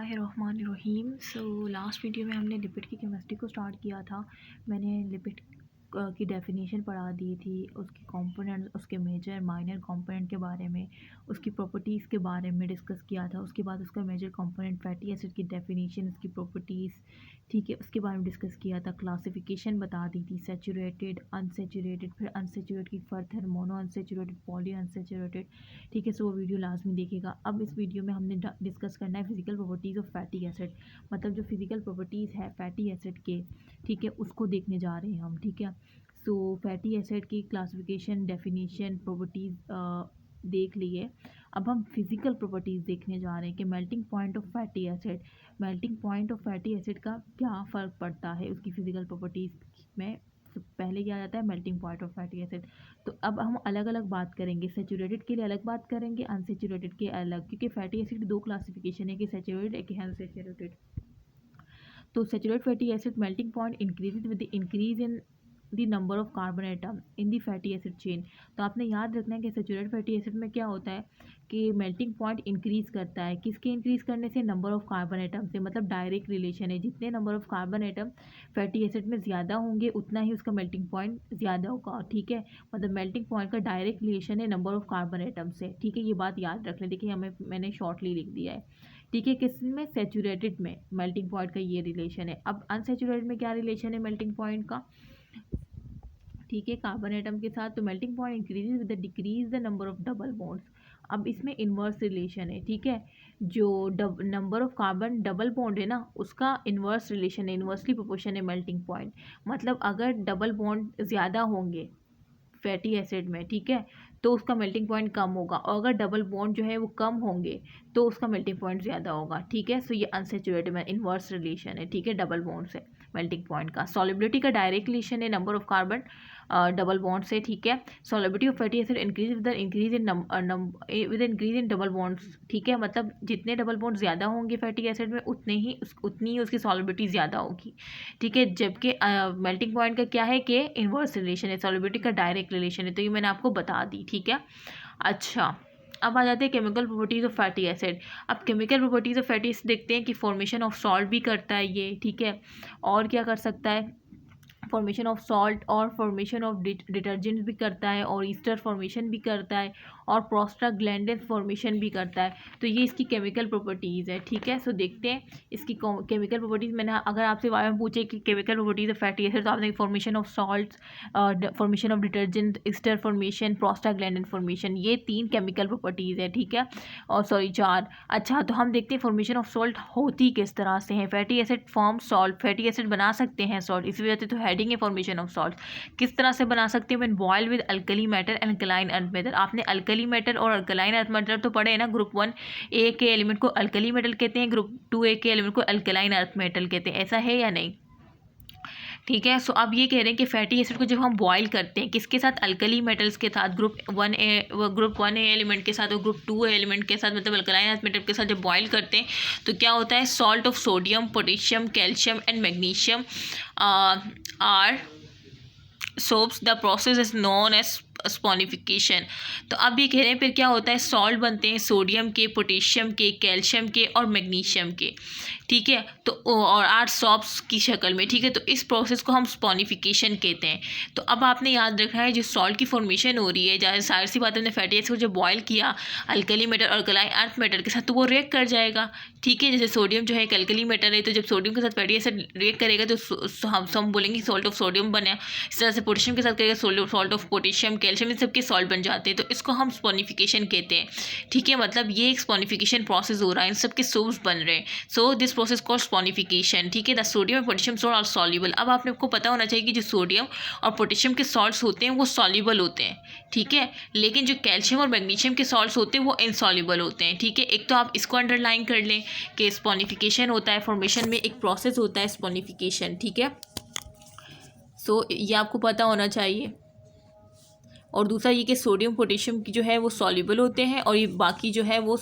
बिस्मिल्लाहिर्रहमानिर्रहीम। Last video में हमने लिपिड की केमिस्ट्री को स्टार्ट किया था। मैंने लिपिड की डेफिनेशन पढ़ा दी थी, उसके कंपोनेंट, उसके मेजर माइनर कंपोनेंट के बारे में, उसकी प्रॉपर्टीज़ के बारे में डिस्कस किया था। उसके बाद उसका मेजर कंपोनेंट फैटी एसिड की डेफिनेशन, उसकी प्रॉपर्टीज़, ठीक है, उसके बारे में डिस्कस किया था। क्लासिफिकेशन बता दी थी, सैचुरेटेड, अनसैचुरेटेड, फिर अनसैचुरेटेड की further mono unsaturated, poly unsaturated, ठीक है। सो वो वीडियो लाजमी देखेगा। अब इस वीडियो में हमने डिस्कस करना है physical properties of fatty acid, मतलब जो फिजिकल प्रॉपर्टीज़ है फैटी एसिड के, ठीक है, उसको देखने जा रहे हैं हम, ठीक है। सो फैटी एसिड की क्लासिफिकेशन, डेफिनेशन, प्रॉपर्टीज़ देख लिए। अब हम फिज़िकल प्रॉपर्टीज़ देखने जा रहे हैं कि melting point of fatty acid, melting point of fatty acid का क्या फ़र्क पड़ता है उसकी फ़िज़िकल प्रॉपर्टीज़ में। पहले क्या आ जाता है, melting point of fatty acid. तो अब हम अलग अलग बात करेंगे, सैचुरेटेड के लिए अलग बात करेंगे, अनसैचुरेटेड के अलग, क्योंकि फैटी एसिड की दो क्लासिफिकेशन है, कि सैचुरेटेड, एक है अनसैचुरेटेड। तो saturated fatty acid melting point increases with the increase in the number of carbon atom in the fatty acid chain. तो आपने याद रखना है कि सैचुरेटेड फैटी एसिड में क्या होता है कि मेल्टिंग पॉइंट इंक्रीज़ करता है, किसके इंक्रीज़ करने से, नंबर ऑफ कार्बन एटम से, मतलब डायरेक्ट रिलेशन है। जितने number of carbon atom fatty acid में ज़्यादा होंगे उतना ही उसका मेल्टिंग पॉइंट ज़्यादा होगा, ठीक है। मतलब मेल्टिंग पॉइंट का डायरेक्ट रिलेशन है नंबर ऑफ कार्बन एटम से, ठीक है। ये बात याद रख लें। देखिए मैंने शॉर्टली लिख दिया है, ठीक है। किस में, सैचुरेटेड में मेल्टिंग पॉइंट का ये रिलेशन है। अब अनसैचुरेटेड में क्या रिलेशन है मेल्टिंग पॉइंट का, ठीक है, कार्बन एटम के साथ। तो melting point increases with the decrease the number of double bonds. अब इसमें इन्वर्स रिलेशन है, ठीक है। जो number of carbon double bond है ना, उसका इन्वर्स रिलेशन है, इन्वर्सली प्रोपोर्शन है मेल्टिंग पॉइंट। मतलब अगर डबल बॉन्ड ज़्यादा होंगे फैटी एसिड में, ठीक है, तो उसका मेल्टिंग पॉइंट कम होगा, और अगर डबल बॉन्ड जो है वो कम होंगे तो उसका मेल्टिंग पॉइंट ज़्यादा होगा, ठीक है। सो ये अनसैचुरेटेड में इन्वर्स रिलेशन है, ठीक है, डबल बॉन्ड से मेल्टिंग पॉइंट का। सॉलिबिलिटी का डायरेक्ट रिलेशन है number of carbon double bond से, ठीक है। Solubility of fatty acid increase with increase in double bonds, ठीक है। मतलब जितने डबल बॉन्ड ज़्यादा होंगे फैटी एसिड में उतनी ही उसकी सॉलिबिलिटी ज़्यादा होगी, ठीक है। जबकि मेल्टिंग पॉइंट का क्या है कि इन्वर्स रिलेशन है, सॉलिबिलिटी का डायरेक्ट रिलेशन है। तो ये मैंने आपको बता दी, ठीक है। अच्छा, अब आ जाते हैं chemical properties of fatty acid. अब chemical properties of fatty acid देखते हैं कि फॉर्मेशन ऑफ सॉल्ट भी करता है ये, ठीक है। और क्या कर सकता है, फॉर्मेशन ऑफ सॉल्ट और फॉर्मेशन ऑफ डिटर्जेंट्स भी करता है, और ईस्टर फॉर्मेशन भी करता है, और प्रोस्टाग्लैंडिन्स फॉर्मेशन भी करता है। तो ये इसकी केमिकल प्रॉपर्टीज़ है, ठीक है। सो देखते हैं इसकी केमिकल प्रॉपर्टीज़। मैंने अगर आपसे बारे में पूछे कि chemical properties of fatty acid, तो आपने formation of salt, formation of detergent, Easter formation, prostaglandin formation, ये 3 केमिकल प्रॉपर्टीज़ है, ठीक है। और सॉरी 4। अच्छा, तो हम देखते हैं फॉर्मेशन ऑफ सॉल्ट होती किस तरह से है। Fatty acid form salt, fatty acid बना सकते हैं सॉल्ट, इसी वजह से तो हेडिंग है फॉर्मेशन ऑफ सॉल्ट। किस तरह से बना सकते हैं, when boil with alkali matter and alkaline earth metal. आपने अल्कली मेटल और अल्कलाइन अर्थ मेटल तो पढ़े हैं ना। ग्रुप 1 ए के एलिमेंट को अल्कली मेटल कहते हैं, ग्रुप 2 ए के एलिमेंट को अल्कलाइन अर्थ मेटल कहते हैं, ऐसा है या नहीं, ठीक है। सो अब ये कह रहे हैं कि फैटी एसिड को जब हम बॉयल करते हैं, किसके साथ, अल्कली मेटल्स के साथ, ग्रुप 1 ए एलिमेंट के साथ और ग्रुप 2 ए एलिमेंट के साथ, मतलब अल्कलाइन अर्थ मेटल के साथ जब बॉयल करते हैं तो क्या होता है, salt of sodium, potassium, calcium and magnesium are soaps. The process is known as saponification. तो अब ये कह रहे हैं फिर क्या होता है, सॉल्ट बनते हैं सोडियम के, पोटेशियम के, कैल्शियम के और मैग्नीशियम के, ठीक है। तो और 8 सॉप्स की शक्ल में, ठीक है। तो इस प्रोसेस को हम स्पॉनिफिकेशन कहते हैं। तो अब आपने याद रखना है, जो सॉल्ट की फॉर्मेशन हो रही है, जैसे सारी सी बात हमने फैटी एसिड को जब बॉयल किया अल्कली मेटल और अल्कलाइन अर्थ मेटल के साथ, तो वो रिएक्ट कर जाएगा, ठीक है। जैसे सोडियम जो है एक अल्कली मेटल है, तो जब सोडियम के साथ फैटी एसिड रिएक्ट करेगा तो हम बोलेंगे सॉल्ट ऑफ सोडियम बना। इस तरह से पोटेशियम के साथ करेगा सॉल्ट ऑफ पोटेशियम, कैल्शियम, इन सबके सॉल्ट बन जाते हैं। तो इसको हम स्पॉनिफिकेशन कहते हैं, ठीक है। मतलब ये एक स्पॉनिफिकेशन प्रोसेस हो रहा है, इन सबके सोप्स बन रहे हैं। So this process called saponification, ठीक है। The sodium and potassium salt are soluble. अब आपको पता होना चाहिए कि जो सोडियम और पोटेशियम के सॉल्ट्स होते हैं वो सॉल्युबल होते हैं, ठीक है। लेकिन जो कैल्शियम और मैग्नीशियम के सॉल्ट्स होते हैं वो इनसॉल्युबल होते हैं, ठीक है। एक तो आप इसको अंडरलाइन कर लें कि स्पॉनिफिकेशन होता है, फॉर्मेशन में एक प्रोसेस होता है स्पॉनिफिकेशन, ठीक है। सो ये आपको पता होना चाहिए। और दूसरा ये कि सोडियम पोटेशियम की जो है वो सॉल्युबल होते हैं, और ये बाकी जो है वो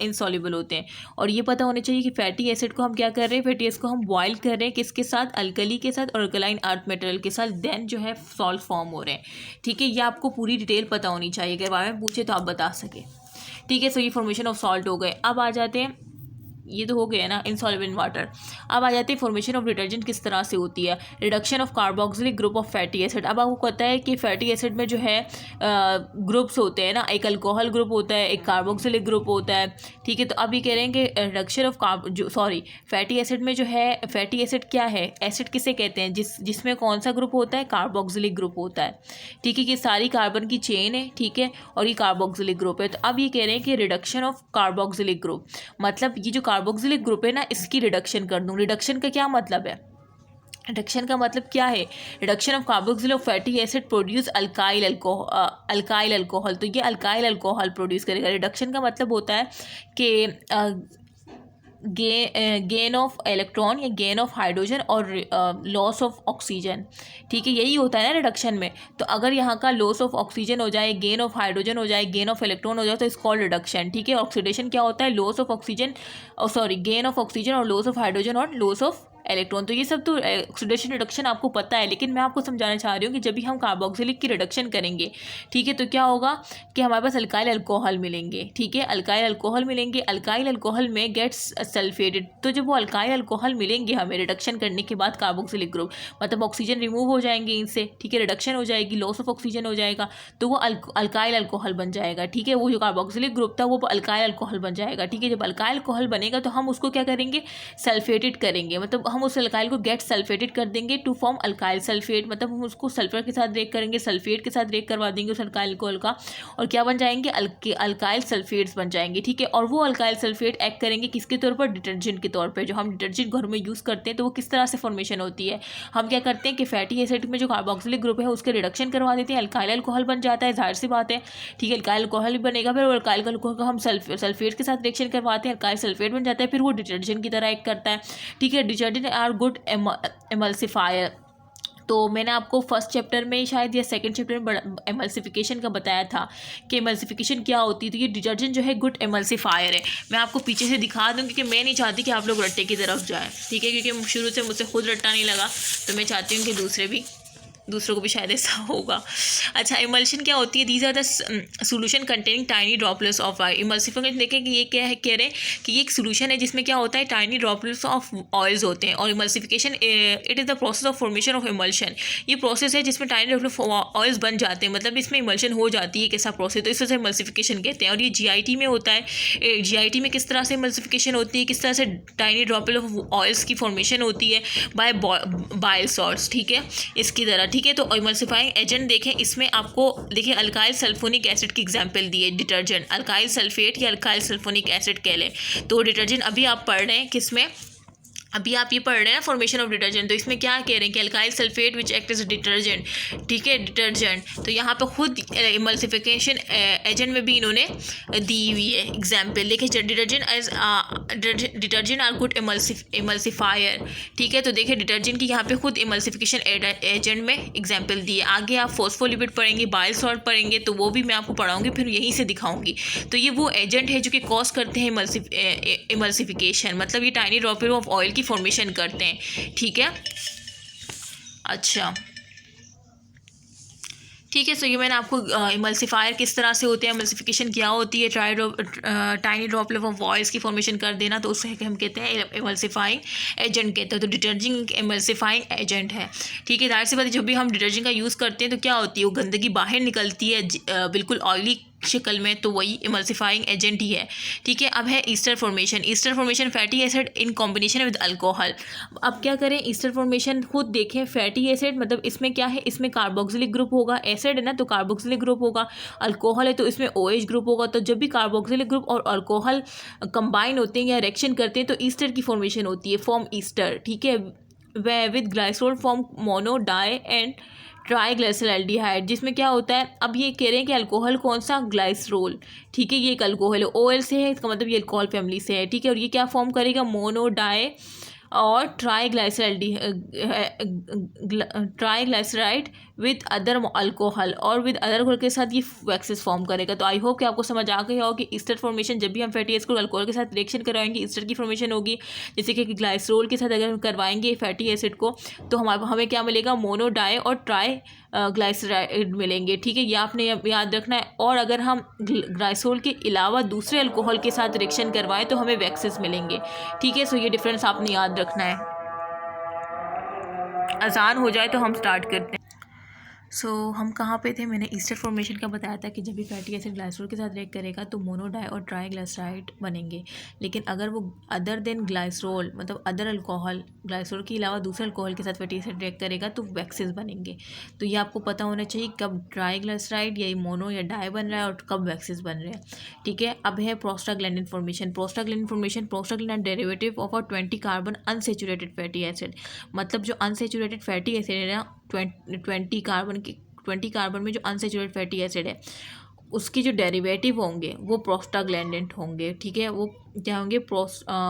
इनसॉल्युबल होते हैं। और ये पता होना चाहिए कि फैटी एसिड को हम क्या कर रहे हैं, फैटी एसिड को हम बॉयल कर रहे हैं किसके साथ, अल्कली के साथ और अल्कलाइन अर्थ मेटल के साथ, देन जो है सॉल्ट फॉर्म हो रहे हैं, ठीक है। ये आपको पूरी डिटेल पता होनी चाहिए, अगर बारे में पूछे तो आप बता सकें, ठीक है। सो ये फॉर्मेशन ऑफ सॉल्ट हो गए। अब आ जाते हैं ये तो हो गया ना इनसॉल्युबल इन वाटर। अब आ जाती है फॉर्मेशन ऑफ डिटर्जेंट किस तरह से होती है। Reduction of carboxylic group of fatty acid. अब आपको पता है कि फैटी एसिड में जो है ग्रुप्स होते हैं ना, एक अल्कोहल ग्रुप होता है, एक कार्बोक्सिलिक ग्रुप होता है, ठीक है। तो अब ये कह रहे हैं कि रिडक्शन ऑफ फैटी एसिड में जो है, फैटी एसिड क्या है, एसिड किसे कहते हैं, जिसमें कौन सा ग्रुप होता है, कार्बोक्सिलिक ग्रुप होता है, ठीक है। कि सारी कार्बन की चेन है, ठीक है, और ये कार्बोक्सिलिक ग्रुप है। तो अब ये कह रहे हैं कि रिडक्शन ऑफ कार्बोक्सिलिक ग्रुप, मतलब ये जो कार्बोक्सिलिक ग्रुप है ना, इसकी रिडक्शन कर दूँ। रिडक्शन का क्या मतलब है, रिडक्शन का मतलब क्या है, reduction of carboxyl of fatty acid produce alkyl alcohol. तो ये अल्काइल अल्कोहल प्रोड्यूस करेगा। रिडक्शन का मतलब होता है कि गेन ऑफ इलेक्ट्रॉन या गेन ऑफ हाइड्रोजन और लॉस ऑफ ऑक्सीजन, ठीक है, यही होता है ना रिडक्शन में। तो अगर यहाँ का लॉस ऑफ ऑक्सीजन हो जाए, गेन ऑफ हाइड्रोजन हो जाए, गेन ऑफ इलेक्ट्रॉन हो जाए, तो इस कॉल्ड रिडक्शन, ठीक है। ऑक्सीडेशन क्या होता है, loss of oxygen, gain of oxygen और लॉस ऑफ हाइड्रोजन और लॉस ऑफ इलेक्ट्रॉन। तो ये सब तो ऑक्सीडेशन रिडक्शन आपको पता है, लेकिन मैं आपको समझाना चाह रही हूँ कि जब भी हम कार्बोक्सिलिक की रिडक्शन करेंगे, ठीक है, तो क्या होगा कि हमारे पास अल्काइल अल्कोहल मिलेंगे, ठीक है, अल्काइल अल्कोहल मिलेंगे। अल्काइल अल्कोहल में गेट्स सल्फेटेड। तो जब वो अल्काइल अल्कोहल मिलेंगे हमें रिडक्शन करने के बाद कार्बोक्सिलिक ग्रुप, मतलब ऑक्सीजन रिमूव हो जाएंगे इनसे, ठीक है, रिडक्शन हो जाएगी, लॉस ऑफ ऑक्सीजन हो जाएगा, तो वो अल्काइल अल्कोहल बन जाएगा, ठीक है। वो जो कार्बोक्सिलिक ग्रुप था वो अल्काइल अल्कोहल बन जाएगा, ठीक है। जब अल्काइल अल्कोहल बनेगा तो हम उसको क्या करेंगे, सल्फेटेड करेंगे, मतलब हम उस अल्काइल को सल्फेटेड कर देंगे टू फॉर्म अल्काइल सल्फेट, मतलब हम उसको सल्फर के साथ ब्रेक करेंगे, सल्फेट के साथ ब्रेक करवा देंगे उस अल्काइल अल्कोहल का, और क्या बन जाएंगे, अल्काइल सल्फेट्स बन जाएंगे, ठीक है। और वो अल्काइल सल्फेट एक्ट करेंगे किसके तौर पर, डिटर्जेंट के तौर पर। जो हम डिटर्जेंट घर में यूज़ करते हैं तो वो किस तरह से फॉर्मेशन होती है, हम क्या करते हैं कि फैटी एसिड में जो कार्बोक्सिलिक ग्रुप है उसके रिडक्शन करवा देते हैं, अल्काइल अल्कोहल बन जाता है, जाहिर सी बात है, ठीक है। अल्काइल अल्कोहल बनेगा, फिर अल्काइल अल्कोहल का हम सल्फेट के साथ रिएक्शन करवाते हैं, अल्काइल सल्फेट बन जाता है, फिर वो डिटर्जेंट की तरह एक्ट करता है, ठीक है। Detergent are good emulsifier. तो मैंने आपको फर्स्ट चैप्टर में शायद या सेकंड चैप्टर में एमल्सिफिकेशन का बताया था कि एमल्सिफिकेशन क्या होती है। तो ये डिटर्जेंट जो है गुड एमल्सिफायर है। मैं आपको पीछे से दिखा दूँ क्योंकि मैं नहीं चाहती कि आप लोग रट्टे की तरफ जाएं, ठीक है, क्योंकि शुरू से मुझसे खुद रट्टा नहीं लगा, तो मैं चाहती हूँ कि दूसरों को भी शायद ऐसा होगा। अच्छा, इमल्शन क्या होती है, these are the solution containing tiny droplets of oil. Emulsification देखें कि ये क्या है, कह रहे हैं कि ये एक सोल्यूशन है जिसमें क्या होता है, टाइनी ड्रॉपलेट्स ऑफ ऑयल्स होते हैं। और emulsification it is the process of formation of emulsion. ये प्रोसेस है जिसमें टाइनी ड्रॉपलेट ऑयल्स बन जाते हैं, मतलब इसमें इमल्शन हो जाती है, कैसा प्रोसेस, तो इस वजह से इमल्सिफिकेशन कहते हैं। और ये GIT में होता है। GIT में किस तरह से इमल्सिफिकेशन होती है, किस तरह से टाइनी ड्रॉपलेट ऑफ ऑयल्स की फॉर्मेशन होती है, बाय बाइल सॉल्ट्स, ठीक है, इसकी तरह, ठीक है। तो इमल्सिफाइंग एजेंट देखें, इसमें आपको देखिए अल्काइल सल्फोनिक एसिड की एग्जांपल दी है, डिटर्जेंट अल्काइल सल्फेट या अल्काइल सल्फोनिक एसिड कह लें। तो डिटर्जेंट अभी आप पढ़ रहे हैं किसमें, अभी आप ये पढ़ रहे हैं ना फॉर्मेशन ऑफ डिटर्जेंट, तो इसमें क्या कह रहे हैं कि alkyl sulphate which act as detergent, ठीक है, डिटर्जेंट। तो यहाँ पे खुद इमल्सिफिकेशन एजेंट में भी इन्होंने दी हुई है एग्जाम्पल। देखिए detergent as detergent are good emulsifier, ठीक है। तो देखिए डिटर्जेंट की यहाँ पे खुद इमल्सिफिकेशन एजेंट में एग्जाम्पल दी है। आगे आप फॉस्फोलिपिड पढ़ेंगे, बाइल सॉल्ट पढ़ेंगे, तो वो भी मैं आपको पढ़ाऊँगी, फिर यहीं से दिखाऊँगी। तो ये वो एजेंट है जो कि कॉज करते हैं इमल्सिफिकेशन, मतलब ये टाइनी ड्रॉपलेट ऑफ ऑयल की फॉर्मेशन करते हैं, ठीक है। अच्छा, ठीक है। सो ये मैंने आपको इमल्सिफायर किस तरह से होते हैं, इमल्सिफिकेशन क्या होती है, टाइनी ड्रॉपलेट ऑफ ऑयल्स की फॉर्मेशन कर देना, तो उसे हम कहते हैं इमल्सिफाइंग एजेंट कहते हैं। तो डिटर्जेंट इमल्सिफाइंग एजेंट है, ठीक है। जाहिर सी बात है, जब भी हम डिटर्जेंट का यूज़ करते हैं तो क्या होती है, वो गंदगी बाहर निकलती है बिल्कुल ऑयली शक्ल में, तो वही इमल्सिफाइंग एजेंट ही है, ठीक है। अब है Easter formation fatty acid in combination with alcohol. अब क्या करें, ईस्टर फॉर्मेशन खुद देखें, फैटी एसिड मतलब इसमें क्या है, इसमें कार्बोक्सिलिक ग्रुप होगा, एसिड है ना तो कार्बोक्सिलिक ग्रुप होगा, अल्कोहल है तो इसमें OH ग्रुप होगा। तो जब भी कार्बोक्सिलिक ग्रुप और अल्कोहल कंबाइन होते हैं या रिएक्शन करते हैं तो ईस्टर की फॉर्मेशन होती है, फॉर्म ईस्टर, ठीक है। वह with glycerol form mono di and triglyceraldehyde, जिसमें क्या होता है, अब ये कह रहे हैं कि अल्कोहल कौन सा, ग्लाइसरोल, ठीक है। ये एक अल्कोहल है, OL से है, इसका मतलब ये अल्कोहल फैमिली से है, ठीक है। और ये क्या फॉर्म करेगा, मोनो डाई और ट्राईग्लिसराइड विद अदर अल्कोहल, और विद अदर अल्कोहल के साथ ये वैक्सेस फॉर्म करेगा। तो आई होप कि आपको समझ आ गया हो कि ईस्टर फॉर्मेशन जब भी हम फैटी एसिड को अल्कोहल के साथ रिएक्शन करवाएंगे ईस्टर की फॉर्मेशन होगी। जैसे कि ग्लाइसरोल के साथ अगर हम करवाएंगे फैटी एसिड को तो हमें क्या मिलेगा, मोनो डाई और ग्लाइसराइड मिलेंगे, ठीक है, ये आपने याद रखना है। और अगर हम ग्लाइसोल के अलावा दूसरे अल्कोहल के साथ रिएक्शन करवाएं तो हमें वैक्सेस मिलेंगे, ठीक है। सो ये डिफरेंस आपने याद रखना है। आसान हो जाए तो हम स्टार्ट करते हैं। हम कहाँ पे थे, मैंने ईस्टर फॉर्मेशन का बताया था कि जब भी फैटी एसिड ग्लाइसोल के साथ रिएक्ट करेगा तो मोनोडाई और ट्राईग्लिसराइड बनेंगे। लेकिन अगर वो अदर देन ग्लाइसोल, मतलब अदर अल्कोहल, ग्लाइसोल के अलावा दूसरे अल्कोहल के साथ फैटी एसिड रिएक्ट करेगा तो वैक्सेस बनेंगे। तो ये आपको पता होना चाहिए कब ट्राईग्लिसराइड या मोनो या डाई बन रहा है और कब वैक्सेस बन रहे हैं, ठीक है। अब है prostaglandin formation. Prostaglandin derivative of a 20 carbon unsaturated fatty acid. मतलब जो अनसेचुरेटेड फैटी एसिड है ना, 20 कार्बन में जो अनसेचुरेटेड फैटी एसिड है उसके जो डेरिवेटिव होंगे वो प्रोस्टाग्लैंडिन होंगे, ठीक है। वो क्या होंगे,